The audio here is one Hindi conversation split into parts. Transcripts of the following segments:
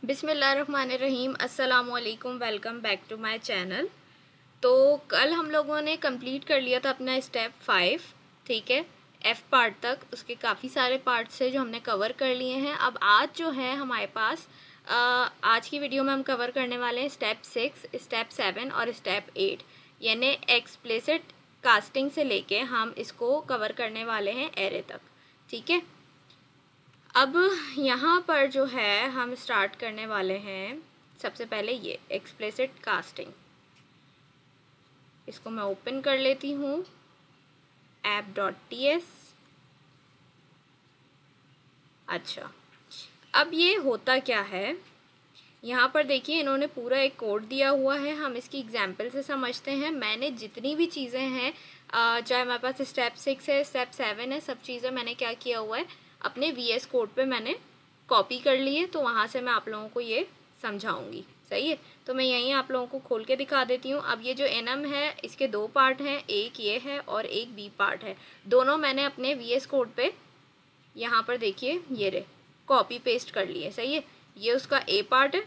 बिस्मिल्लाहिर्रहमानिर्रहीम। अस्सलामुअलैकुम। Welcome back to my channel. तो कल हम लोगों ने कंप्लीट कर लिया था अपना स्टेप 5, ठीक है, एफ़ पार्ट तक। उसके काफ़ी सारे पार्ट्स है जो हमने कवर कर लिए हैं। अब आज जो है हमारे पास आज की वीडियो में हम कवर करने वाले हैं स्टेप 6, स्टेप 7 और स्टेप 8, यानी एक्सप्लिसिट कास्टिंग से लेके हम इसको कवर करने वाले हैं एरे तक, ठीक है। अब यहाँ पर जो है हम स्टार्ट करने वाले हैं सबसे पहले ये एक्सप्लिसिट कास्टिंग। इसको मैं ओपन कर लेती हूँ app.ts। अच्छा, अब ये होता क्या है, यहाँ पर देखिए इन्होंने पूरा एक कोड दिया हुआ है। हम इसकी एग्जाम्पल से समझते हैं। मैंने जितनी भी चीज़ें हैं, चाहे हमारे पास स्टेप 6 है, स्टेप 7 है, सब चीज़ें मैंने क्या किया हुआ है, अपने VS कोड पे मैंने कॉपी कर ली है। तो वहाँ से मैं आप लोगों को ये समझाऊंगी, सही है। तो मैं यहीं आप लोगों को खोल के दिखा देती हूँ। अब ये जो एनम है इसके दो पार्ट हैं, एक ये है और एक बी पार्ट है। दोनों मैंने अपने VS कोड पे यहाँ पर देखिए ये रे कॉपी पेस्ट कर लिए, सही है। ये उसका ए पार्ट है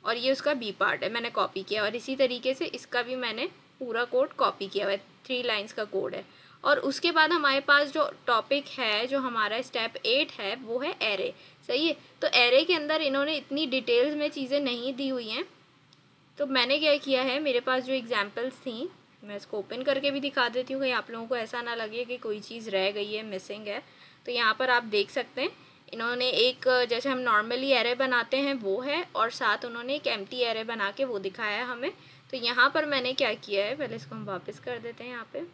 और ये उसका बी पार्ट है, मैंने कॉपी किया। और इसी तरीके से इसका भी मैंने पूरा कोड कॉपी किया हुआ है, 3 लाइन्स का कोड है। और उसके बाद हमारे पास जो टॉपिक है, जो हमारा स्टेप 8 है, वो है एरे, सही है। तो एरे के अंदर इन्होंने इतनी डिटेल्स में चीज़ें नहीं दी हुई हैं। तो मैंने क्या किया है, मेरे पास जो एग्जाम्पल्स थी, मैं इसको ओपन करके भी दिखा देती हूँ, कहीं आप लोगों को ऐसा ना लगे कि कोई चीज़ रह गई है, मिसिंग है। तो यहाँ पर आप देख सकते हैं इन्होंने एक, जैसे हम नॉर्मली एरे बनाते हैं वो है, और साथ उन्होंने एक एम्प्टी एरे बना के वो दिखाया है हमें। तो यहाँ पर मैंने क्या किया है, पहले इसको हम वापस कर देते हैं यहाँ पे।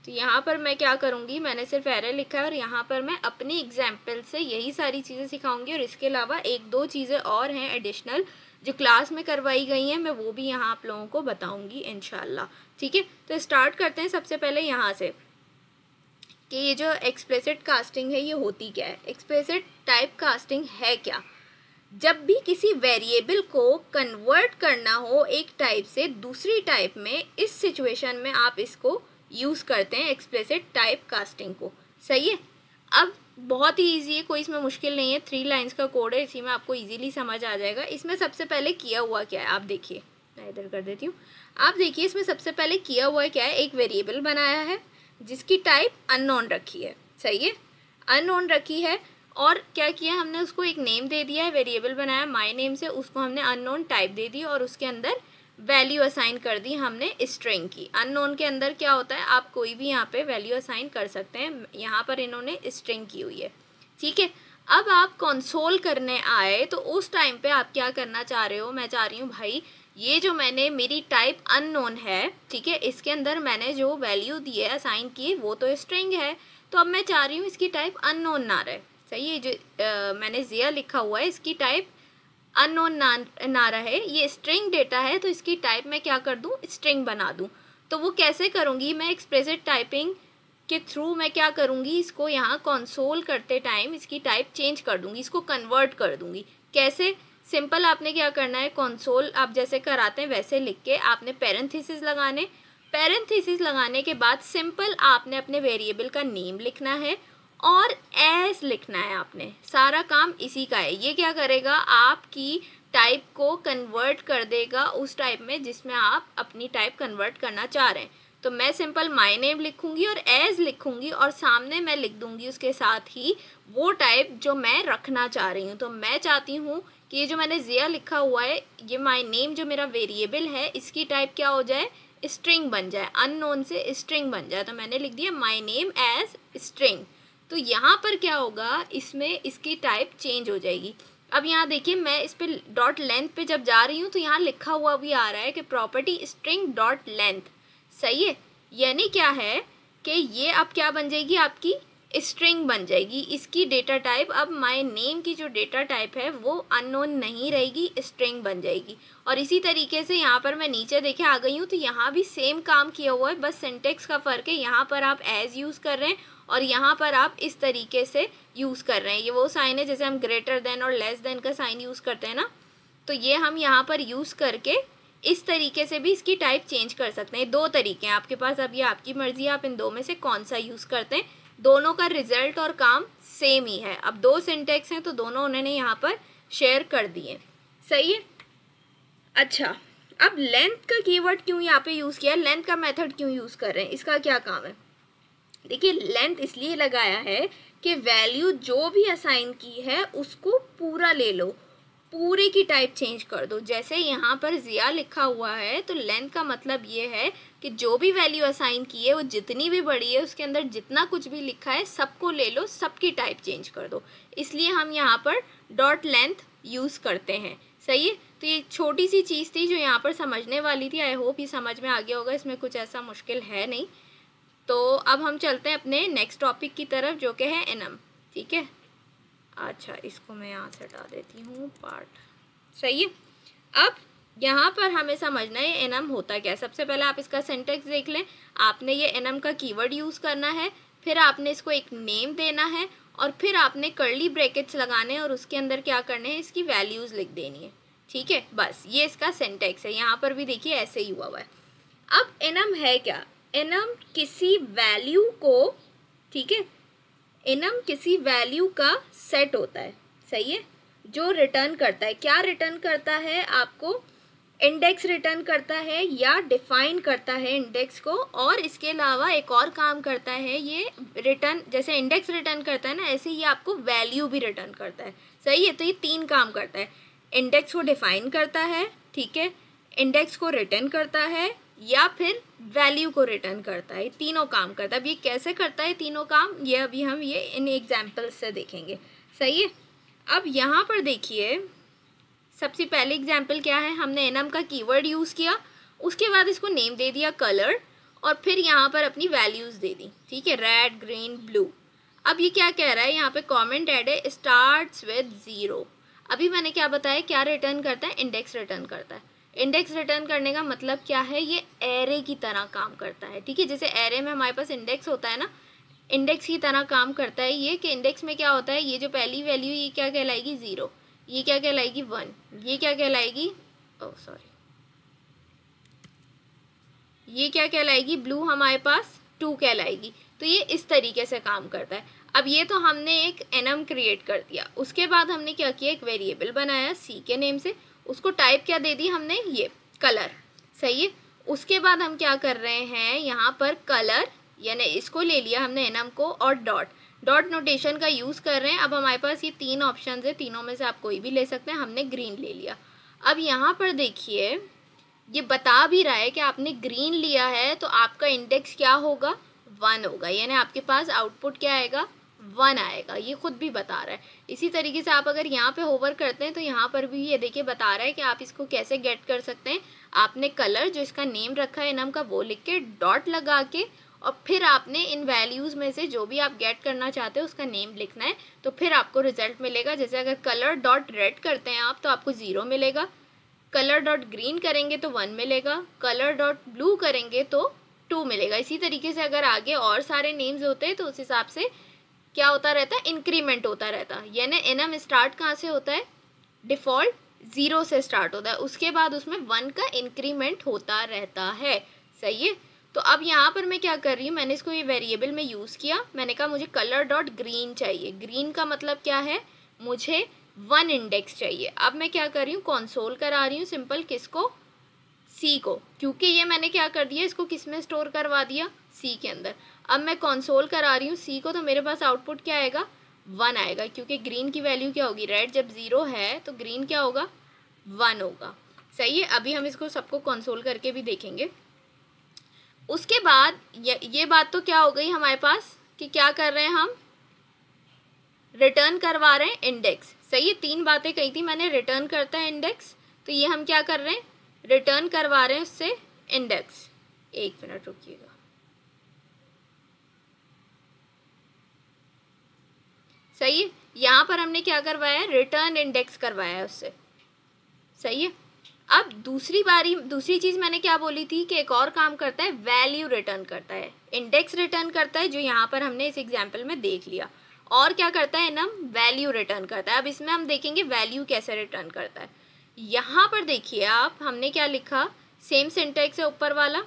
तो यहाँ पर मैं क्या करूँगी, मैंने सिर्फ एरे लिखा है और यहाँ पर मैं अपनी एग्जाम्पल से यही सारी चीज़ें सिखाऊंगी। और इसके अलावा एक दो चीज़ें और हैं एडिशनल जो क्लास में करवाई गई हैं, मैं वो भी यहाँ आप लोगों को बताऊँगी इंशाल्लाह, ठीक है। तो स्टार्ट करते हैं सबसे पहले यहाँ से कि ये जो एक्सप्लिसिट कास्टिंग है ये होती क्या है। एक्सप्लिसिट टाइप कास्टिंग है क्या, जब भी किसी वेरिएबल को कन्वर्ट करना हो एक टाइप से दूसरी टाइप में, इस सिचुएशन में आप इसको यूज़ करते हैं एक्सप्लिसिट टाइप कास्टिंग को, सही है। अब बहुत ही ईजी है, कोई इसमें मुश्किल नहीं है, 3 लाइन्स का कोड है, इसी में आपको इजीली समझ आ जाएगा। इसमें सबसे पहले किया हुआ क्या है आप देखिए, मैं इधर कर देती हूँ। आप देखिए इसमें सबसे पहले किया हुआ क्या है, एक वेरिएबल बनाया है जिसकी टाइप अननोन रखी है, सही है, अननोन रखी है। और क्या किया हमने, उसको एक नेम दे दिया है, वेरिएबल बनाया माय नेम से, उसको हमने अननोन टाइप दे दी और उसके अंदर वैल्यू असाइन कर दी हमने स्ट्रिंग की। अननोन के अंदर क्या होता है, आप कोई भी यहाँ पे वैल्यू असाइन कर सकते हैं, यहाँ पर इन्होंने स्ट्रिंग की हुई है, ठीक है। अब आप कंसोल करने आए तो उस टाइम पे आप क्या करना चाह रहे हो, मैं चाह रही हूँ भाई ये जो मैंने मेरी टाइप अननोन है, ठीक है, इसके अंदर मैंने जो वैल्यू दी है असाइन की वो तो स्ट्रिंग है। तो अब मैं चाह रही हूँ इसकी टाइप अननोन ना रहे, सही है। जो मैंने ज़िया लिखा हुआ है इसकी टाइप अननोन ना रहे, ये स्ट्रिंग डेटा है तो इसकी टाइप मैं क्या कर दूँ, स्ट्रिंग बना दूँ। तो वो कैसे करूँगी मैं, एक्सप्लिसिट टाइपिंग के थ्रू मैं क्या करूँगी, इसको यहाँ कंसोल करते टाइम इसकी टाइप चेंज कर दूँगी, इसको कन्वर्ट कर दूँगी। कैसे, सिंपल, आपने क्या करना है, कंसोल आप जैसे कराते हैं वैसे लिख के आपने पैरेंथेसिस लगाने, पैरेंथेसिस लगाने के बाद सिंपल आपने अपने वेरिएबल का नेम लिखना है और एस लिखना है आपने, सारा काम इसी का है। ये क्या करेगा, आपकी टाइप को कन्वर्ट कर देगा उस टाइप में जिसमें आप अपनी टाइप कन्वर्ट करना चाह रहे हैं। तो मैं सिंपल माय नेम लिखूंगी और एज लिखूंगी और सामने मैं लिख दूंगी उसके साथ ही वो टाइप जो मैं रखना चाह रही हूँ। तो मैं चाहती हूँ कि ये जो मैंने ज़िया लिखा हुआ है, ये माय नेम जो मेरा वेरिएबल है, इसकी टाइप क्या हो जाए, स्ट्रिंग बन जाए, अननोन से स्ट्रिंग बन जाए। तो मैंने लिख दिया माय नेम एज स्ट्रिंग। तो यहाँ पर क्या होगा, इसमें इसकी टाइप चेंज हो जाएगी। अब यहाँ देखिए मैं इस पर डॉट लेंथ पे जब जा रही हूँ तो यहाँ लिखा हुआ भी आ रहा है कि प्रॉपर्टी स्ट्रिंग डॉट लेंथ, सही है। यानी क्या है कि ये अब क्या बन जाएगी, आपकी स्ट्रिंग बन जाएगी। इसकी डेटा टाइप अब माय नेम की जो डेटा टाइप है वो अननोन नहीं रहेगी, स्ट्रिंग बन जाएगी। और इसी तरीके से यहाँ पर मैं नीचे देखे आ गई हूँ तो यहाँ भी सेम काम किया हुआ है, बस सिंटेक्स का फ़र्क है। यहाँ पर आप एज यूज़ कर रहे हैं और यहाँ पर आप इस तरीके से यूज़ कर रहे हैं। ये वो साइन है जैसे हम ग्रेटर देन और लेस देन का साइन यूज़ करते हैं ना, तो ये हम यहाँ पर यूज़ करके इस तरीके से भी इसकी टाइप चेंज कर सकते हैं। 2 तरीके हैं आपके पास, अब ये आपकी मर्ज़ी है आप इन 2 में से कौन सा यूज़ करते हैं। दोनों का रिजल्ट और काम सेम ही है। अब दो सिंटेक्स हैं तो दोनों उन्होंने यहाँ पर शेयर कर दिए। सही है। अच्छा, अब लेंथ का कीवर्ड क्यों यहाँ पे यूज़ किया, लेंथ का मेथड क्यों यूज़ कर रहे हैं, इसका क्या काम है। देखिए, लेंथ इसलिए लगाया है कि वैल्यू जो भी असाइन की है उसको पूरा ले लो, पूरे की टाइप चेंज कर दो। जैसे यहाँ पर ज़िया लिखा हुआ है तो लेंथ का मतलब ये है कि जो भी वैल्यू असाइन की है वो जितनी भी बड़ी है उसके अंदर जितना कुछ भी लिखा है सबको ले लो, सबकी टाइप चेंज कर दो। इसलिए हम यहाँ पर डॉट लेंथ यूज़ करते हैं। सही है। तो ये छोटी सी चीज़ थी जो यहाँ पर समझने वाली थी। आई होप ये समझ में आ गया होगा, इसमें कुछ ऐसा मुश्किल है नहीं। तो अब हम चलते हैं अपने नेक्स्ट टॉपिक की तरफ जो कि है एनम। ठीक है। अच्छा, इसको मैं यहाँ से हटा देती हूँ पार्ट। सही है। अब यहाँ पर हमें समझना है एनम होता क्या है। सबसे पहले आप इसका सिंटेक्स देख लें। आपने ये एनम का कीवर्ड यूज़ करना है, फिर आपने इसको एक नेम देना है और फिर आपने कर्ली ब्रैकेट्स लगाने और उसके अंदर क्या करने हैं, इसकी वैल्यूज़ लिख देनी है। ठीक है, बस ये इसका सिंटेक्स है। यहाँ पर भी देखिए ऐसे ही हुआ है। अब एनम है क्या, एनम किसी वैल्यू को, ठीक है, एनम किसी वैल्यू का सेट होता है। सही है, जो रिटर्न करता है। क्या रिटर्न करता है, आपको इंडेक्स रिटर्न करता है या डिफाइन करता है इंडेक्स को, और इसके अलावा एक और काम करता है ये रिटर्न, जैसे इंडेक्स रिटर्न करता है ना, ऐसे ही आपको वैल्यू भी रिटर्न करता है। सही है। तो ये तीन काम करता है, इंडेक्स को डिफाइन करता है, ठीक है, इंडेक्स को रिटर्न करता है या फिर वैल्यू को रिटर्न करता है। तीनों काम करता है। अब ये कैसे करता है तीनों काम, ये अभी हम ये इन एग्जाम्पल्स से देखेंगे। सही है। अब यहाँ पर देखिए, सबसे पहले एग्जाम्पल क्या है, हमने एनम का कीवर्ड यूज़ किया, उसके बाद इसको नेम दे दिया कलर, और फिर यहाँ पर अपनी वैल्यूज़ दे दी। ठीक है, रेड, ग्रीन, ब्लू। अब ये क्या कह रहा है, यहाँ पे कमेंट ऐड है, स्टार्ट्स विद 0। अभी मैंने क्या बताया, क्या रिटर्न करता है, इंडेक्स रिटर्न करता है। इंडेक्स रिटर्न करने का मतलब क्या है, ये एरे की तरह काम करता है। ठीक है, जैसे एरे में हमारे पास इंडेक्स होता है ना, इंडेक्स की तरह काम करता है ये, कि इंडेक्स में क्या होता है, ये जो पहली वैल्यू ये क्या कहलाएगी 0, ये क्या कहलाएगी 1, ये क्या कहलाएगी, ये क्या कहलाएगी, ब्लू हमारे पास 2 कहलाएगी। तो ये इस तरीके से काम करता है। अब ये तो हमने एक एनम क्रिएट कर दिया, उसके बाद हमने क्या किया, एक वेरिएबल बनाया सी के नेम से, उसको टाइप क्या दे दी हमने, ये कलर। सही है। उसके बाद हम क्या कर रहे हैं, यहाँ पर कलर यानी इसको ले लिया हमने एनम को, और डॉट नोटेशन का यूज़ कर रहे हैं। अब हमारे पास ये 3 ऑप्शन है, तीनों में से आप कोई भी ले सकते हैं। हमने ग्रीन ले लिया। अब यहाँ पर देखिए, ये बता भी रहा है कि आपने ग्रीन लिया है तो आपका इंडेक्स क्या होगा, 1 होगा, यानी आपके पास आउटपुट क्या आएगा, 1 आएगा। ये खुद भी बता रहा है। इसी तरीके से आप अगर यहाँ पे होवर करते हैं तो यहाँ पर भी ये देखिए बता रहा है कि आप इसको कैसे गेट कर सकते हैं। आपने कलर जो इसका नेम रखा है एनम का, वो लिख के डॉट लगा के, और फिर आपने इन वैल्यूज़ में से जो भी आप गेट करना चाहते हो उसका नेम लिखना है, तो फिर आपको रिजल्ट मिलेगा। जैसे अगर कलर डॉट रेड करते हैं आप तो आपको 0 मिलेगा, कलर डॉट ग्रीन करेंगे तो 1 मिलेगा, कलर डॉट ब्लू करेंगे तो 2 मिलेगा। इसी तरीके से अगर आगे और सारे नेम्स होते हैं तो उस हिसाब से क्या होता रहता है, इंक्रीमेंट होता रहता है। यानी एनम स्टार्ट कहाँ से होता है, डिफ़ॉल्ट 0 से स्टार्ट होता है, उसके बाद उसमें 1 का इंक्रीमेंट होता रहता है। सही है। तो अब यहाँ पर मैं क्या कर रही हूँ, मैंने इसको ये वेरिएबल में यूज़ किया। मैंने कहा मुझे कलर डॉट ग्रीन चाहिए। ग्रीन का मतलब क्या है, मुझे 1 इंडेक्स चाहिए। अब मैं क्या कर रही हूँ, कंसोल करा रही हूँ सिंपल, किसको, सी को, क्योंकि ये मैंने क्या कर दिया, इसको किस में स्टोर करवा दिया, सी के अंदर। अब मैं कंसोल करा रही हूँ सी को, तो मेरे पास आउटपुट क्या आएगा, 1 आएगा, क्योंकि ग्रीन की वैल्यू क्या होगी, रेड जब 0 है तो ग्रीन क्या होगा, 1 होगा। सही है। अभी हम इसको सबको कंसोल करके भी देखेंगे। उसके बाद ये बात तो क्या हो गई हमारे पास कि क्या कर रहे हैं हम, रिटर्न करवा रहे हैं इंडेक्स। सही है। 3 बातें कही थी मैंने, रिटर्न करता है इंडेक्स, तो ये हम क्या कर रहे हैं, रिटर्न करवा रहे हैं उससे इंडेक्स। 1 मिनट रुकिएगा। सही है। यहाँ पर हमने क्या करवाया है, रिटर्न इंडेक्स करवाया है उससे। सही है। अब दूसरी चीज़ मैंने क्या बोली थी कि एक और काम करता है, वैल्यू रिटर्न करता है, इंडेक्स रिटर्न करता है, जो यहाँ पर हमने इस एग्जाम्पल में देख लिया। और क्या करता है एनम, वैल्यू रिटर्न करता है। अब इसमें हम देखेंगे वैल्यू कैसे रिटर्न करता है। यहाँ पर देखिए आप, हमने क्या लिखा, सेम सिंटेक्स है ऊपर वाला,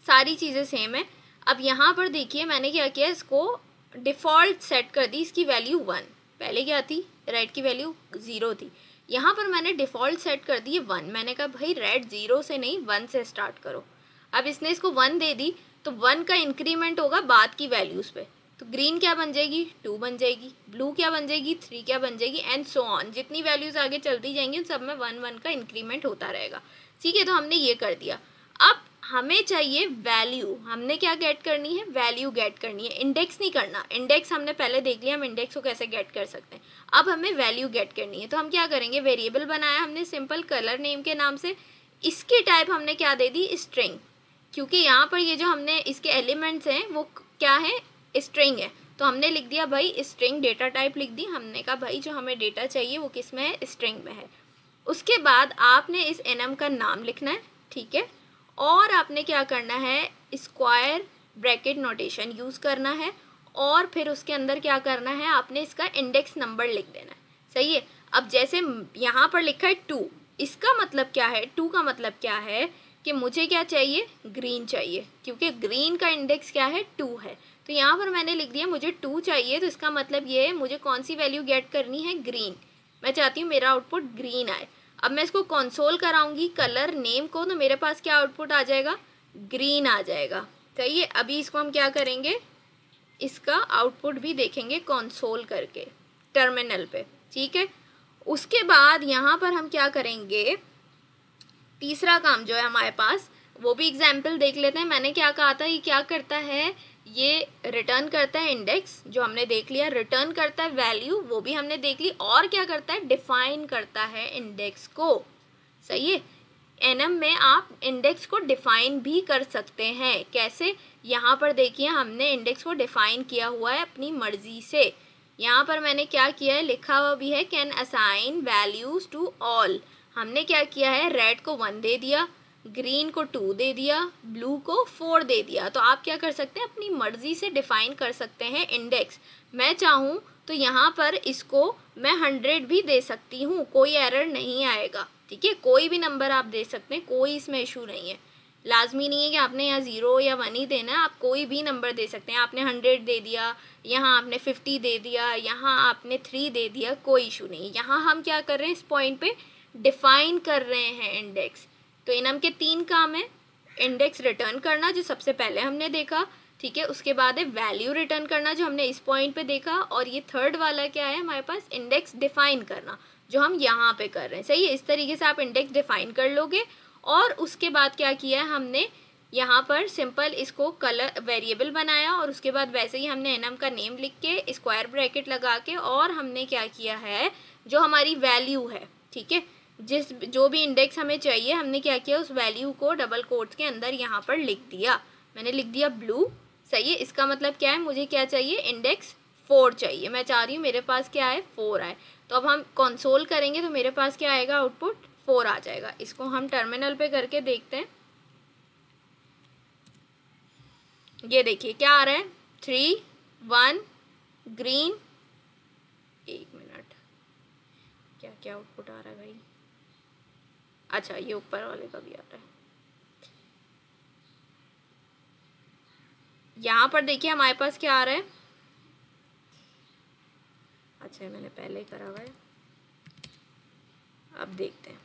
सारी चीज़ें सेम है। अब यहाँ पर देखिए मैंने क्या किया, इसको डिफ़ॉल्ट सेट कर दी इसकी वैल्यू 1, पहले क्या थी, रेड की वैल्यू 0 थी, यहाँ पर मैंने डिफ़ॉल्ट सेट कर दी है 1। मैंने कहा भाई रेड 0 से नहीं 1 से स्टार्ट करो। अब इसने इसको 1 दे दी तो 1 का इंक्रीमेंट होगा बाद की वैल्यूज़ पे, तो ग्रीन क्या बन जाएगी 2 बन जाएगी, ब्लू क्या बन जाएगी 3 क्या बन जाएगी, एंड सो ऑन। जितनी वैल्यूज़ आगे चलती जाएंगी उन सब में 1 का इंक्रीमेंट होता रहेगा। ठीक है, तो हमने ये कर दिया। अब हमें चाहिए वैल्यू, हमने क्या गेट करनी है, वैल्यू गेट करनी है, इंडेक्स नहीं करना। इंडेक्स हमने पहले देख लिया हम इंडेक्स को कैसे गेट कर सकते हैं। अब हमें वैल्यू गेट करनी है, तो हम क्या करेंगे, वेरिएबल बनाया हमने सिंपल कलर नेम के नाम से, इसकी टाइप हमने क्या दे दी, स्ट्रिंग, क्योंकि यहाँ पर ये जो हमने इसके एलिमेंट्स हैं वो क्या है, स्ट्रिंग है, तो हमने लिख दिया भाई स्ट्रिंग डेटा टाइप लिख दी। हमने कहा भाई जो हमें डेटा चाहिए वो किस में है, स्ट्रिंग में है। उसके बाद आपने इस एनम का नाम लिखना है, ठीक है, और आपने क्या करना है, स्क्वायर ब्रैकेट नोटेशन यूज़ करना है, और फिर उसके अंदर क्या करना है, आपने इसका इंडेक्स नंबर लिख देना है। सही है। अब जैसे यहाँ पर लिखा है 2, इसका मतलब क्या है, 2 का मतलब क्या है कि मुझे क्या चाहिए, ग्रीन चाहिए, क्योंकि ग्रीन का इंडेक्स क्या है 2 है। तो यहाँ पर मैंने लिख दिया मुझे 2 चाहिए, तो इसका मतलब ये है मुझे कौन सी वैल्यू गेट करनी है, ग्रीन। मैं चाहती हूँ मेरा आउटपुट ग्रीन आए। अब मैं इसको कंसोल कराऊंगी कलर नेम को, तो मेरे पास क्या आउटपुट आ जाएगा, ग्रीन आ जाएगा। सही है। अभी इसको हम क्या करेंगे, इसका आउटपुट भी देखेंगे कंसोल करके टर्मिनल पे, ठीक है। उसके बाद यहाँ पर हम क्या करेंगे, तीसरा काम जो है हमारे पास वो भी एग्जाम्पल देख लेते हैं। मैंने क्या कहा था, ये क्या करता है, ये रिटर्न करता है इंडेक्स, जो हमने देख लिया, रिटर्न करता है वैल्यू, वो भी हमने देख ली, और क्या करता है, डिफाइन करता है इंडेक्स को। सही है। एनएम में आप इंडेक्स को डिफाइन भी कर सकते हैं। कैसे, यहाँ पर देखिए हमने इंडेक्स को डिफाइन किया हुआ है अपनी मर्जी से। यहाँ पर मैंने क्या किया है, लिखा हुआ भी है can assign values to all. हमने क्या किया है, रेड को 1 दे दिया, ग्रीन को 2 दे दिया, ब्लू को 4 दे दिया। तो आप क्या कर सकते हैं, अपनी मर्जी से डिफाइन कर सकते हैं इंडेक्स। मैं चाहूँ तो यहाँ पर इसको मैं 100 भी दे सकती हूँ, कोई एरर नहीं आएगा। ठीक है, कोई भी नंबर आप दे सकते हैं, कोई इसमें इशू नहीं है। लाजमी नहीं है कि आपने यहाँ 0 या 1 ही देना है, आप कोई भी नंबर दे सकते हैं। आपने 100 दे दिया, यहाँ आपने 50 दे दिया, यहाँ आपने 3 दे दिया, कोई इशू नहीं। यहाँ हम क्या कर रहे हैं, इस पॉइंट पे डिफाइन कर रहे हैं इंडेक्स। तो इनम के 3 काम है, इंडेक्स रिटर्न करना जो सबसे पहले हमने देखा, ठीक है, उसके बाद है वैल्यू रिटर्न करना जो हमने इस पॉइंट पे देखा, और ये थर्ड वाला क्या है हमारे पास, इंडेक्स डिफाइन करना जो हम यहाँ पे कर रहे हैं। सही है। इस तरीके से आप इंडेक्स डिफाइन कर लोगे। और उसके बाद क्या किया है हमने, यहाँ पर सिंपल इसको कलर वेरिएबल बनाया, और उसके बाद वैसे ही हमने एनम का नेम लिख के स्क्वायर ब्रैकेट लगा के, और हमने क्या किया है, जो हमारी वैल्यू है, ठीक है, जो भी इंडेक्स हमें चाहिए, हमने क्या किया, उस वैल्यू को डबल कोट्स के अंदर यहाँ पर लिख दिया। मैंने लिख दिया ब्लू। सही है। इसका मतलब क्या है, मुझे क्या चाहिए, इंडेक्स 4 चाहिए। मैं चाह रही हूँ मेरे पास क्या है, 4 आए। तो अब हम कंसोल करेंगे तो मेरे पास क्या आएगा, आउटपुट 4 आ जाएगा। इसको हम टर्मिनल पे करके देखते हैं। ये देखिए क्या आ रहा है, 3 1 ग्रीन। एक मिनट, क्या क्या आउटपुट आ रहा है भाई, अच्छा ये ऊपर वाले का भी आ रहा है। यहाँ पर देखिए हमारे पास क्या आ रहा है, अच्छा मैंने पहले करा हुआ है, अब देखते हैं।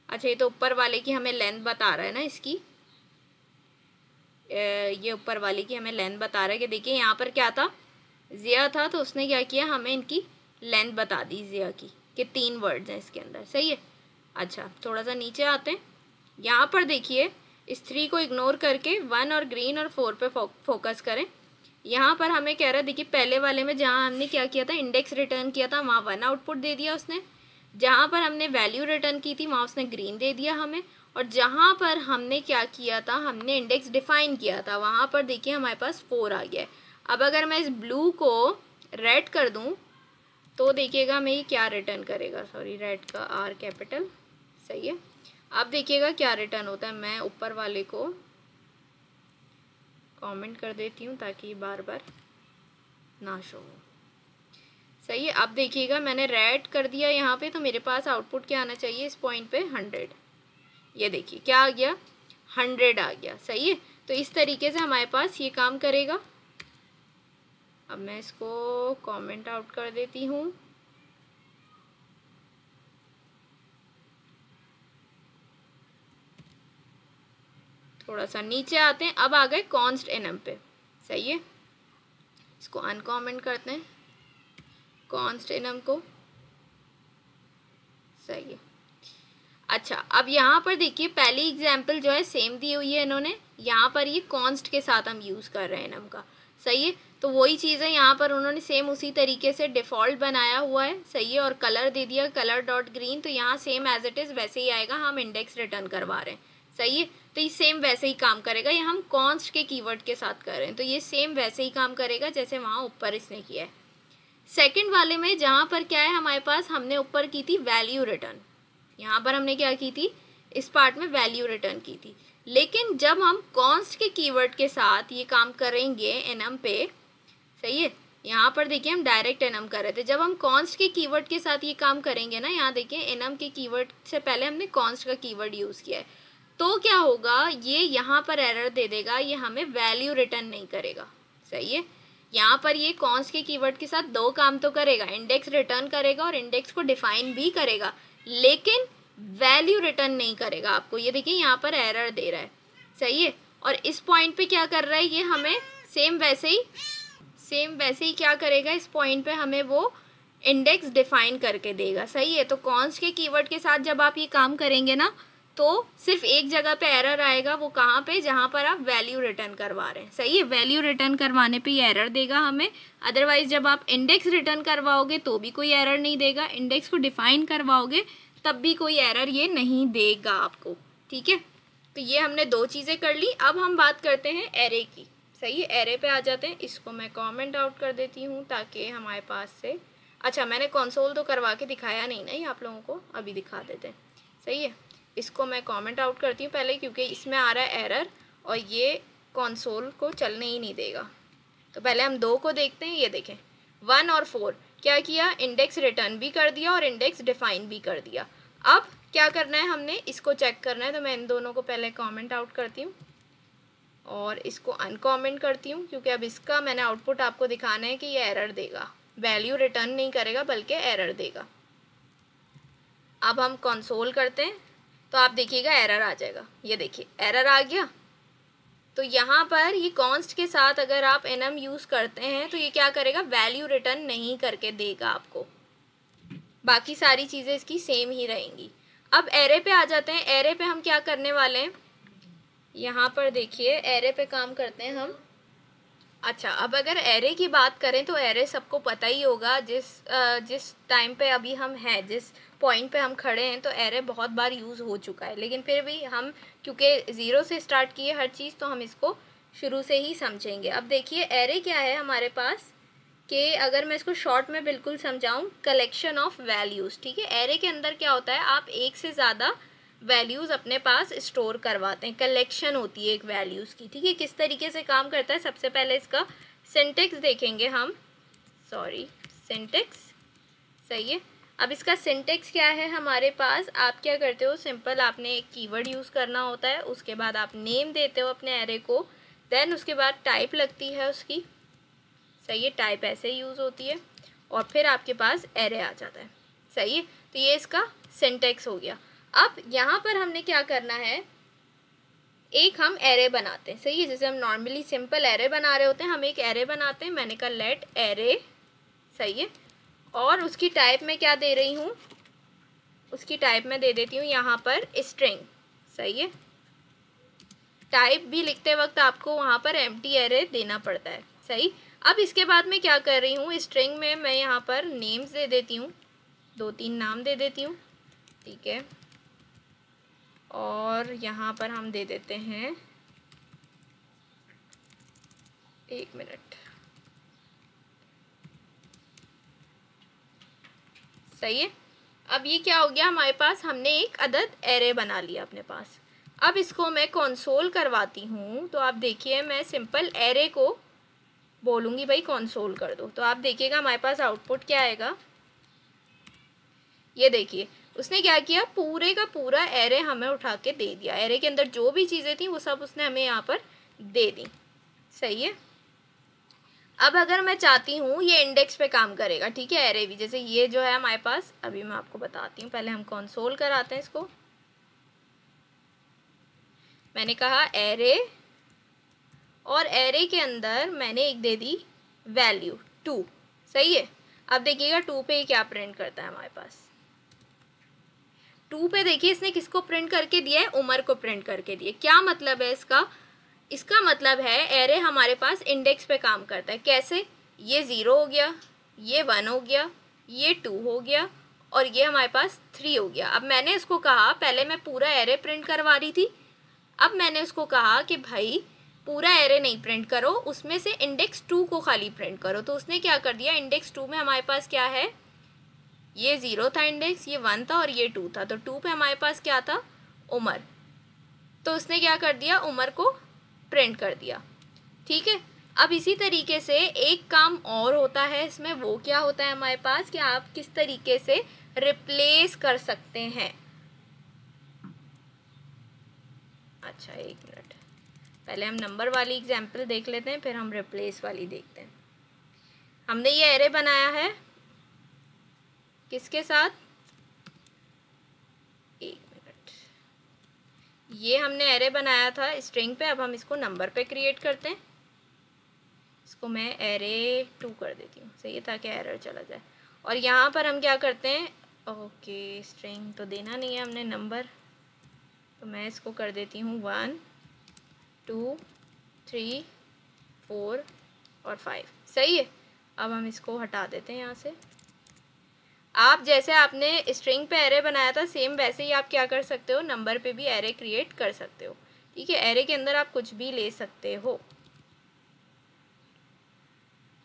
अच्छा ये तो ऊपर वाले की हमें लेंथ बता रहा है ना इसकी, ये ऊपर वाले की हमें लेंथ बता रहा है कि देखिए यहाँ पर क्या था, जिया था, तो उसने क्या किया, हमें इनकी लेंथ बता दी जिया की, कि 3 वर्ड्स हैं इसके अंदर। सही है। अच्छा थोड़ा सा नीचे आते हैं। यहाँ पर देखिए इस 3 को इग्नोर करके 1 और ग्रीन और 4 पे फोकस करें। यहाँ पर हमें कह रहा है, देखिए पहले वाले में जहाँ हमने क्या किया था, इंडेक्स रिटर्न किया था, वहाँ 1 आउटपुट दे दिया उसने। जहाँ पर हमने वैल्यू रिटर्न की थी वहाँ उसने ग्रीन दे दिया हमें। और जहाँ पर हमने क्या किया था, हमने इंडेक्स डिफाइन किया था, वहाँ पर देखिए हमारे पास 4 आ गया है। अब अगर मैं इस ब्लू को रेड कर दूँ तो देखिएगा मैं ये क्या रिटर्न करेगा, सॉरी रेड का R कैपिटल। सही है। अब देखिएगा क्या रिटर्न होता है। मैं ऊपर वाले को कमेंट कर देती हूँ ताकि बार बार ना शो हो। सही है। अब देखिएगा मैंने रेड कर दिया यहाँ पे, तो मेरे पास आउटपुट क्या आना चाहिए इस पॉइंट पे, 100। ये देखिए क्या आ गया, 100 आ गया। सही है, तो इस तरीके से हमारे पास ये काम करेगा। अब मैं इसको कमेंट आउट कर देती हूँ। थोड़ा सा नीचे आते हैं, अब आ गए कॉन्स्ट एनम पे। सही है, इसको अनकमेंट करते हैं कॉन्स्ट एनम को। सही है। अच्छा, अब यहाँ पर देखिए पहली एग्जाम्पल जो है सेम दी हुई है इन्होंने, यहाँ पर ये कॉन्स्ट के साथ हम यूज़ कर रहे हैं एनम का। सही है, तो वही चीज़ है, यहाँ पर उन्होंने सेम उसी तरीके से डिफ़ॉल्ट बनाया हुआ है। सही है, और कलर दे दिया कलर डॉट ग्रीन, तो यहाँ सेम एज इट इज़ वैसे ही आएगा, हम इंडेक्स रिटर्न करवा रहे हैं। सही है, तो ये सेम वैसे ही काम करेगा। ये हम कॉन्स्ट के कीवर्ड के साथ कर रहे हैं, तो ये सेम वैसे ही काम करेगा जैसे वहाँ ऊपर इसने किया है। सेकंड वाले में जहाँ पर क्या है हमारे पास, हमने ऊपर की थी वैल्यू रिटर्न, यहाँ पर हमने क्या की थी, इस पार्ट में वैल्यू रिटर्न की थी। लेकिन जब हम कॉन्स्ट के कीवर्ड के साथ ये काम करेंगे एनम पे, सही है, यहाँ पर देखिए हम डायरेक्ट एनम कर रहे थे, जब हम कॉन्स्ट के कीवर्ड के साथ ये काम करेंगे ना, यहाँ देखिए एनम के कीवर्ड से पहले हमने कॉन्स्ट का कीवर्ड यूज़ किया है, तो क्या होगा, ये यहाँ पर एरर दे देगा, ये हमें वैल्यू रिटर्न नहीं करेगा। सही है, यहाँ पर ये कॉन्स्ट के कीवर्ड के साथ दो काम तो करेगा, इंडेक्स रिटर्न करेगा और इंडेक्स को डिफाइन भी करेगा, लेकिन वैल्यू रिटर्न नहीं करेगा आपको। ये देखिए यहाँ पर एरर दे रहा है। सही है, और इस पॉइंट पे क्या कर रहा है, ये हमें सेम वैसे ही क्या करेगा, इस पॉइंट पे हमें वो इंडेक्स डिफाइन करके देगा। सही है, तो कॉन्स्ट के कीवर्ड के साथ जब आप ये काम करेंगे ना, तो सिर्फ एक जगह पे एरर आएगा, वो कहाँ पे, जहाँ पर आप वैल्यू रिटर्न करवा रहे हैं। सही है, वैल्यू रिटर्न करवाने पे ये एरर देगा हमें, अदरवाइज जब आप इंडेक्स रिटर्न करवाओगे तो भी कोई एरर नहीं देगा, इंडेक्स को डिफाइन करवाओगे तब भी कोई एरर ये नहीं देगा आपको। ठीक है, तो ये हमने दो चीज़ें कर ली। अब हम बात करते हैं एरे की। सही है, एरे पे आ जाते हैं, इसको मैं कमेंट आउट कर देती हूँ ताकि हमारे पास से, अच्छा मैंने कंसोल तो करवा के दिखाया नहीं ना, ये आप लोगों को अभी दिखा देते हैं। सही है, इसको मैं कमेंट आउट करती हूँ पहले, क्योंकि इसमें आ रहा है एरर और ये कंसोल को चलने ही नहीं देगा। तो पहले हम दो को देखते हैं। ये देखें 1 और 4 क्या किया, इंडेक्स रिटर्न भी कर दिया और इंडेक्स डिफाइन भी कर दिया। अब क्या करना है, हमने इसको चेक करना है, तो मैं इन दोनों को पहले कमेंट आउट करती हूँ और इसको अनकमेंट करती हूँ, क्योंकि अब इसका मैंने आउटपुट आपको दिखाना है कि ये एरर देगा, वैल्यू रिटर्न नहीं करेगा बल्कि एरर देगा। अब हम कंसोल करते हैं तो आप देखिएगा एरर आ जाएगा। ये देखिए एरर आ गया। तो यहाँ पर ये कॉन्स्ट के साथ अगर आप एनम यूज़ करते हैं तो ये क्या करेगा, वैल्यू रिटर्न नहीं करके देगा आपको, बाकी सारी चीज़ें इसकी सेम ही रहेंगी। अब एरे पे आ जाते हैं। एरे पे हम क्या करने वाले हैं, यहाँ पर देखिए एरे पे काम करते हैं हम। अच्छा, अब अगर एरे की बात करें तो एरे सबको पता ही होगा, जिस टाइम पे अभी हम हैं, जिस पॉइंट पे हम खड़े हैं, तो एरे बहुत बार यूज़ हो चुका है, लेकिन फिर भी हम क्योंकि ज़ीरो से स्टार्ट किए हर चीज़, तो हम इसको शुरू से ही समझेंगे। अब देखिए एरे क्या है हमारे पास, कि अगर मैं इसको शॉर्ट में बिल्कुल समझाऊँ, कलेक्शन ऑफ वैल्यूज़। ठीक है, एरे के अंदर क्या होता है, आप एक से ज़्यादा वैल्यूज़ अपने पास स्टोर करवाते हैं, कलेक्शन होती है एक वैल्यूज़ की। ठीक है, किस तरीके से काम करता है, सबसे पहले इसका सिंटेक्स देखेंगे हम, सिंटेक्स। सही है, अब इसका सिंटेक्स क्या है हमारे पास, आप क्या करते हो, सिंपल आपने एक कीवर्ड यूज़ करना होता है, उसके बाद आप नेम देते हो अपने एरे को, देन उसके बाद टाइप लगती है उसकी। सही है, टाइप ऐसे यूज़ होती है और फिर आपके पास एरे आ जाता है। सही है, तो ये इसका सिंटेक्स हो गया। अब यहाँ पर हमने क्या करना है, एक हम एरे बनाते हैं। सही है, जैसे हम नॉर्मली सिंपल एरे बना रहे होते हैं, हम एक एरे बनाते हैं। मैंने कहा लेट एरे। सही है, और उसकी टाइप में क्या दे रही हूँ, उसकी टाइप में दे देती हूँ यहाँ पर स्ट्रिंग। सही है, टाइप भी लिखते वक्त आपको वहाँ पर एम्प्टी एरे देना पड़ता है। सही, अब इसके बाद में क्या कर रही हूँ, स्ट्रिंग में मैं यहाँ पर नेम्स दे देती हूँ, 2-3 नाम दे देती हूँ। ठीक है, और यहाँ पर हम दे देते हैं, एक मिनट। सही है, अब ये क्या हो गया हमारे पास, हमने एक अदद एरे बना लिया अपने पास। अब इसको मैं कंसोल करवाती हूँ, तो आप देखिए मैं सिंपल एरे को बोलूँगी भाई कंसोल कर दो, तो आप देखिएगा हमारे पास आउटपुट क्या आएगा। ये देखिए उसने क्या किया, पूरे का पूरा एरे हमें उठा के दे दिया। एरे के अंदर जो भी चीज़ें थी वो सब उसने हमें यहाँ पर दे दी। सही है। अब अगर मैं चाहती हूँ ये इंडेक्स पे काम करेगा, ठीक है, एरे भी, जैसे ये जो है हमारे पास, अभी मैं आपको बताती हूँ, पहले हम कंसोल कराते हैं इसको। मैंने कहा एरे, और एरे के अंदर मैंने एक दे दी वैल्यू 2। सही है। अब देखिएगा 2 पे क्या प्रिंट करता है हमारे पास। 2 पे देखिए इसने किसको प्रिंट करके दिया है, उमर को प्रिंट करके दिया। क्या मतलब है इसका, इसका मतलब है एरे हमारे पास इंडेक्स पे काम करता है। कैसे, ये 0 हो गया, ये 1 हो गया, ये 2 हो गया, और ये हमारे पास 3 हो गया। अब मैंने इसको कहा, पहले मैं पूरा एरे प्रिंट करवा रही थी, अब मैंने उसको कहा कि भाई पूरा एरे नहीं प्रिंट करो, उसमें से इंडेक्स 2 को खाली प्रिंट करो। तो उसने क्या कर दिया, इंडेक्स 2 में हमारे पास क्या है, ये 0 था इंडेक्स, ये 1 था और ये 2 था। तो 2 पे हमारे पास क्या था, उमर। तो उसने क्या कर दिया, उमर को प्रिंट कर दिया। ठीक है। अब इसी तरीके से एक काम और होता है इसमें, वो क्या होता है हमारे पास, कि आप किस तरीके से रिप्लेस कर सकते हैं। अच्छा एक मिनट, पहले हम नंबर वाली एग्जाम्पल देख लेते हैं, फिर हम रिप्लेस वाली देखते हैं। हमने ये एरे बनाया है किसके साथ, एक मिनट, ये हमने एरे बनाया था स्ट्रिंग पे, अब हम इसको नंबर पे क्रिएट करते हैं। इसको मैं एरे 2 कर देती हूँ, सही है, ताकि एरर चला जाए। और यहाँ पर हम क्या करते हैं, ओके स्ट्रिंग तो देना नहीं है हमने, नंबर, तो मैं इसको कर देती हूँ 1 2 3 4 और 5। सही है। अब हम इसको हटा देते हैं यहाँ से। आप जैसे आपने स्ट्रिंग पे एरे बनाया था, सेम वैसे ही आप क्या कर सकते हो, नंबर पे भी एरे क्रिएट कर सकते हो। ठीक है, एरे के अंदर आप कुछ भी ले सकते हो।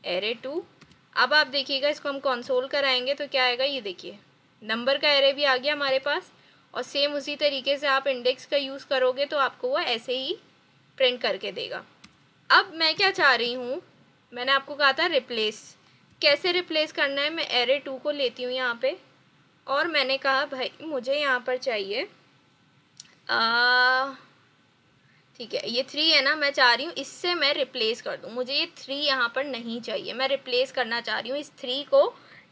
एरे 2, अब आप देखिएगा इसको हम कंसोल कराएंगे तो क्या आएगा, ये देखिए नंबर का एरे भी आ गया हमारे पास, और सेम उसी तरीके से आप इंडेक्स का यूज़ करोगे तो आपको वो ऐसे ही प्रिंट करके देगा। अब मैं क्या चाह रही हूँ, मैंने आपको कहा था रिप्लेस, कैसे रिप्लेस करना है। मैं एरे 2 को लेती हूँ यहाँ पे, और मैंने कहा भाई मुझे यहाँ पर चाहिए, ठीक है ये 3 है ना, मैं चाह रही हूँ इससे मैं रिप्लेस कर दूँ, मुझे ये 3 यहाँ पर नहीं चाहिए, मैं रिप्लेस करना चाह रही हूँ इस 3 को,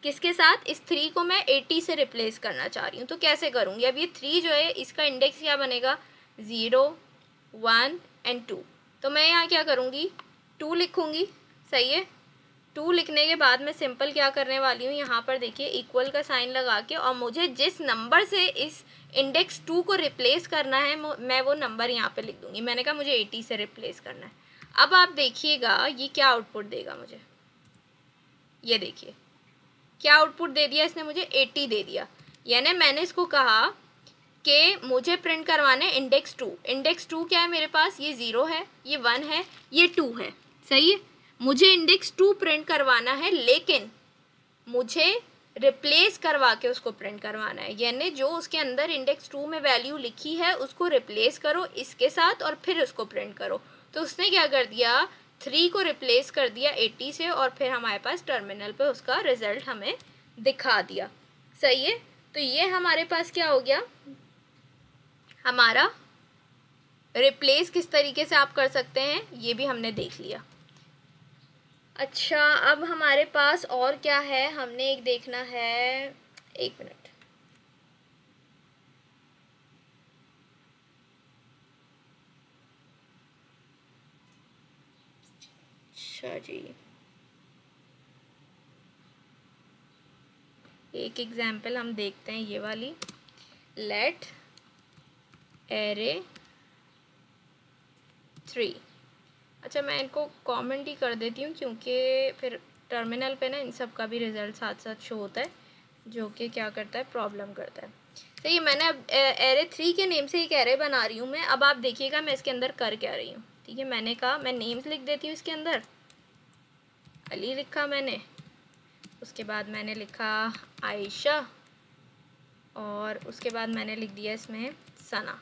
किसके साथ, इस 3 को मैं 80 से रिप्लेस करना चाह रही हूँ। तो कैसे करूँगी, अब ये 3 जो है इसका इंडेक्स क्या बनेगा, 0 1 और 2। तो मैं यहाँ क्या करूँगी, 2 लिखूँगी। सही है। 2 लिखने के बाद मैं सिंपल क्या करने वाली हूँ, यहाँ पर देखिए इक्वल का साइन लगा के, और मुझे जिस नंबर से इस इंडेक्स 2 को रिप्लेस करना है मैं वो नंबर यहाँ पे लिख दूँगी। मैंने कहा मुझे 80 से रिप्लेस करना है। अब आप देखिएगा ये क्या आउटपुट देगा मुझे, ये देखिए क्या आउटपुट दे दिया इसने मुझे, 80 दे दिया। यानी मैंने इसको कहा कि मुझे प्रिंट करवाना है इंडेक्स 2। इंडेक्स 2 क्या है मेरे पास, ये 0 है, ये 1 है, ये 2 है। सही है। मुझे इंडेक्स 2 प्रिंट करवाना है, लेकिन मुझे रिप्लेस करवा के उसको प्रिंट करवाना है। यानी जो उसके अंदर इंडेक्स 2 में वैल्यू लिखी है उसको रिप्लेस करो इसके साथ और फिर उसको प्रिंट करो। तो उसने क्या कर दिया, 3 को रिप्लेस कर दिया 80 से, और फिर हमारे पास टर्मिनल पे उसका रिजल्ट हमें दिखा दिया। सही है। तो ये हमारे पास क्या हो गया, हमारा रिप्लेस किस तरीके से आप कर सकते हैं ये भी हमने देख लिया। अच्छा अब हमारे पास और क्या है, हमने एक देखना है, एक मिनट, अच्छा जी एक एग्जाम्पल हम देखते हैं, ये वाली, लेट एरे 3। अच्छा मैं इनको कमेंट ही कर देती हूँ क्योंकि फिर टर्मिनल पे ना इन सब का भी रिजल्ट साथ साथ शो होता है, जो कि क्या करता है, प्रॉब्लम करता है। सही है। मैंने अब एरे 3 के नेम से एक एरे बना रही हूँ मैं। अब आप देखिएगा मैं इसके अंदर कर क्या रही हूँ। ठीक है, मैंने कहा मैं नेम्स लिख देती हूँ इसके अंदर, अली लिखा मैंने, उसके बाद मैंने लिखा आयशा, और उसके बाद मैंने लिख दिया इसमें सना।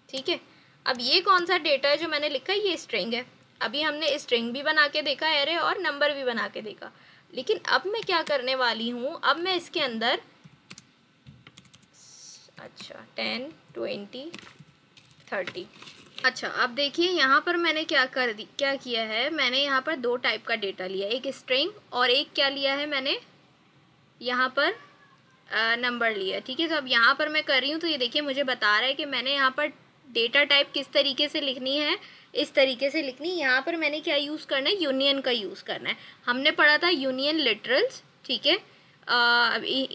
ठीक है। अब ये कौन सा डेटा है जो मैंने लिखा है, ये स्ट्रिंग है। अभी हमने स्ट्रिंग भी बना के देखा एरे और नंबर भी बना के देखा, लेकिन अब मैं क्या करने वाली हूँ, अब मैं इसके अंदर अच्छा 10, 20, 30। अच्छा अब देखिए यहाँ पर मैंने क्या किया है, मैंने यहाँ पर दो टाइप का डेटा लिया, एक स्ट्रिंग और एक क्या लिया है मैंने यहाँ पर नंबर लिया। ठीक है, तो अब यहाँ पर मैं कर रही हूँ तो ये देखिए मुझे बता रहा है कि मैंने यहाँ पर डेटा टाइप किस तरीके से लिखनी है, इस तरीके से लिखनी। यहाँ पर मैंने क्या यूज़ करना है, यूनियन का यूज़ करना है। हमने पढ़ा था यूनियन लिटरल्स, ठीक है,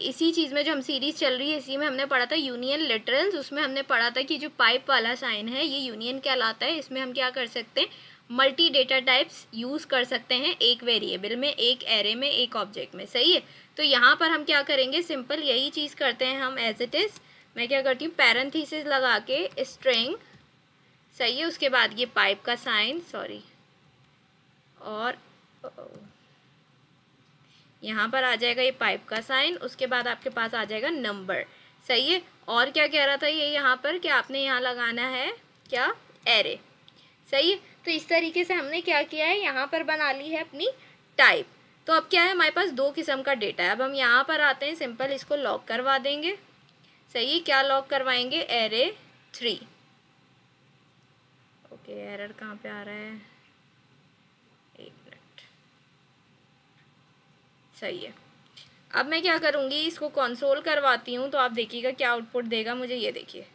इसी चीज़ में जो हम सीरीज़ चल रही है इसी में हमने पढ़ा था यूनियन लिटरल्स। उसमें हमने पढ़ा था कि जो पाइप वाला साइन है ये यूनियन कहलाता है। इसमें हम क्या कर सकते हैं, मल्टी डेटा टाइप्स यूज़ कर सकते हैं, एक वेरिएबल में, एक एरे में, एक ऑब्जेक्ट में। सही है, तो यहाँ पर हम क्या करेंगे, सिंपल यही चीज़ करते हैं हम एज इट इज़। मैं क्या करती हूँ, पैरेंथेसिस लगा के स्ट्रिंग, सही है, उसके बाद ये पाइप का साइन, सॉरी, और यहाँ पर आ जाएगा ये पाइप का साइन, उसके बाद आपके पास आ जाएगा नंबर। सही है, और क्या कह रहा था ये यहाँ पर कि आपने यहाँ लगाना है क्या, एरे। सही है, तो इस तरीके से हमने क्या किया है, यहाँ पर बना ली है अपनी टाइप। तो अब क्या है, हमारे पास दो किस्म का डेटा है। अब हम यहाँ पर आते हैं, सिंपल इसको लॉक करवा देंगे। सही है, क्या लॉक करवाएंगे, एरे 3। ओके, एरर कहाँ पे आ रहा है, एक मिनट। सही है, अब मैं क्या करूँगी, इसको कंसोल करवाती हूँ तो आप देखिएगा क्या आउटपुट देगा मुझे। ये देखिए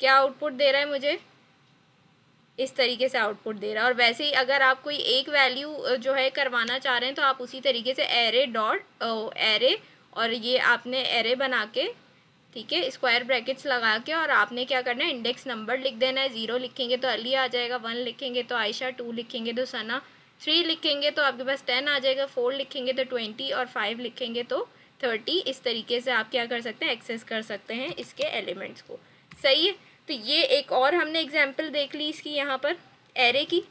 क्या आउटपुट दे रहा है मुझे, इस तरीके से आउटपुट दे रहा है। और वैसे ही अगर आप कोई एक वैल्यू जो है करवाना चाह रहे हैं तो आप उसी तरीके से एरे डॉट एरे, और ये आपने एरे बना के, ठीक है, स्क्वायर ब्रैकेट्स लगा के, और आपने क्या करना है, इंडेक्स नंबर लिख देना है। 0 लिखेंगे तो अली आ जाएगा, 1 लिखेंगे तो आयशा, 2 लिखेंगे तो सना, 3 लिखेंगे तो आपके पास 10 आ जाएगा, 4 लिखेंगे तो 20, और 5 लिखेंगे तो 30। इस तरीके से आप क्या कर सकते हैं, एक्सेस कर सकते हैं इसके एलिमेंट्स को। सही है, तो ये एक और हमने एग्जाम्पल देख ली इसकी यहाँ पर एरे की।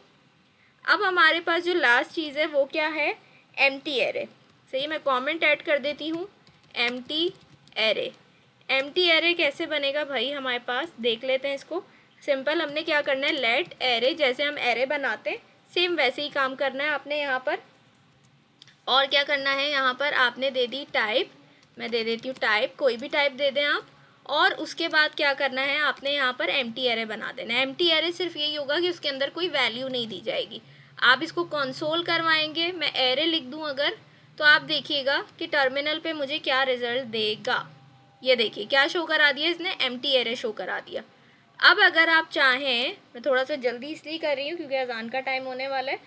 अब हमारे पास जो लास्ट चीज़ है वो क्या है, एम्प्टी एरे। सही, मैं कमेंट ऐड कर देती हूँ, एम्प्टी एरे। एम्प्टी एरे कैसे बनेगा भाई, हमारे पास देख लेते हैं इसको। सिंपल हमने क्या करना है, लेट एरे, जैसे हम एरे बनाते हैं सेम वैसे ही काम करना है आपने यहाँ पर। और क्या करना है, यहाँ पर आपने दे दी टाइप, मैं दे देती हूँ टाइप, कोई भी टाइप दे दें आप। और उसके बाद क्या करना है, आपने यहाँ पर एम्प्टी एरे बना देना है। एम्प्टी एरे सिर्फ यही होगा कि उसके अंदर कोई वैल्यू नहीं दी जाएगी। आप इसको कंसोल करवाएंगे, मैं एरे लिख दूँ अगर, तो आप देखिएगा कि टर्मिनल पे मुझे क्या रिजल्ट देगा। ये देखिए क्या शो करा दिया इसने, एम्प्टी एरे शो करा दिया। अब अगर आप चाहें, मैं थोड़ा सा जल्दी इसलिए कर रही हूँ क्योंकि अजान का टाइम होने वाला है।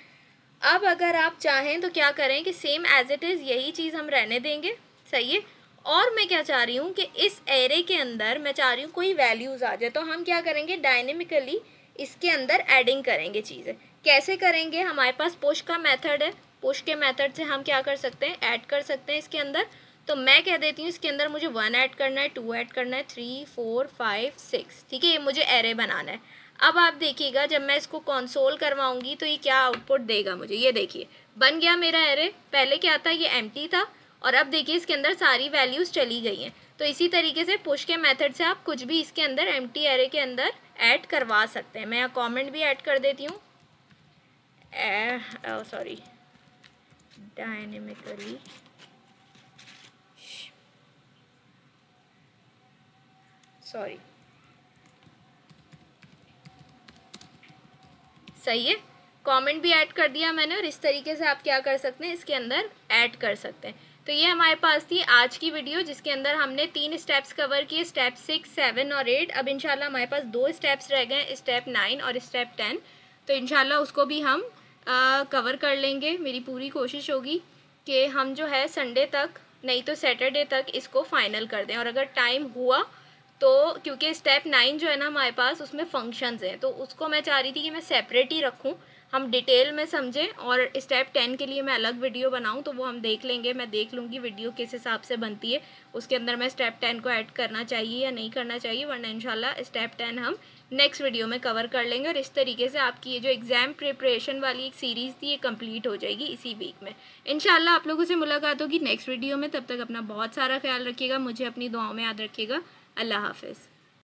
अब अगर आप चाहें तो क्या करें कि सेम एज इट इज़ यही चीज़ हम रहने देंगे। सही है, और मैं क्या चाह रही हूँ कि इस एरे के अंदर मैं चाह रही हूँ कोई वैल्यूज़ आ जाए, तो हम क्या करेंगे, डायनेमिकली इसके अंदर एडिंग करेंगे चीज़ें। कैसे करेंगे, हमारे पास पुश का मेथड है, पुश के मेथड से हम क्या कर सकते हैं, ऐड कर सकते हैं इसके अंदर। तो मैं कह देती हूँ इसके अंदर मुझे 1 ऐड करना है, 2 ऐड करना है, 3, 4, 5, 6, ठीक है, ये मुझे एरे बनाना है। अब आप देखिएगा जब मैं इसको कंसोल करवाऊंगी तो ये क्या आउटपुट देगा मुझे। ये देखिए बन गया मेरा एरे, पहले क्या था, ये एम्प्टी था, और अब देखिए इसके अंदर सारी वैल्यूज़ चली गई हैं। तो इसी तरीके से पुश के मेथड से आप कुछ भी इसके अंदर एम्प्टी एरे के अंदर ऐड करवा सकते हैं। मैं यहाँ कॉमेंट भी ऐड कर देती हूँ, सॉरी, डायनेमिकली सॉरी, सही है, कमेंट भी ऐड कर दिया मैंने। और इस तरीके से आप क्या कर सकते हैं, इसके अंदर ऐड कर सकते हैं। तो ये हमारे पास थी आज की वीडियो जिसके अंदर हमने 3 स्टेप्स कवर किए, स्टेप 6, 7 और 8। अब इंशाल्लाह हमारे पास 2 स्टेप्स रह गए, स्टेप 9 और स्टेप 10। तो इंशाल्लाह उसको भी हम कवर कर लेंगे। मेरी पूरी कोशिश होगी कि हम जो है संडे तक, नहीं तो सैटरडे तक इसको फाइनल कर दें। और अगर टाइम हुआ तो, क्योंकि स्टेप 9 जो है ना हमारे पास उसमें फंक्शंस हैं, तो उसको मैं चाह रही थी कि मैं सेपरेट ही रखूं, हम डिटेल में समझें। और स्टेप 10 के लिए मैं अलग वीडियो बनाऊं तो वो हम देख लेंगे, मैं देख लूँगी वीडियो किस हिसाब से बनती है, उसके अंदर मैं स्टेप 10 को ऐड करना चाहिए या नहीं करना चाहिए, वरना इंशाल्लाह स्टेप 10 हम नेक्स्ट वीडियो में कवर कर लेंगे। और इस तरीके से आपकी ये जो एग्ज़ाम प्रिपरेशन वाली एक सीरीज़ थी ये कंप्लीट हो जाएगी इसी वीक में। इंशाल्लाह आप लोगों से मुलाकात होगी नेक्स्ट वीडियो में। तब तक अपना बहुत सारा ख्याल रखिएगा, मुझे अपनी दुआओं में याद रखिएगा। अल्लाह हाफ़िज़।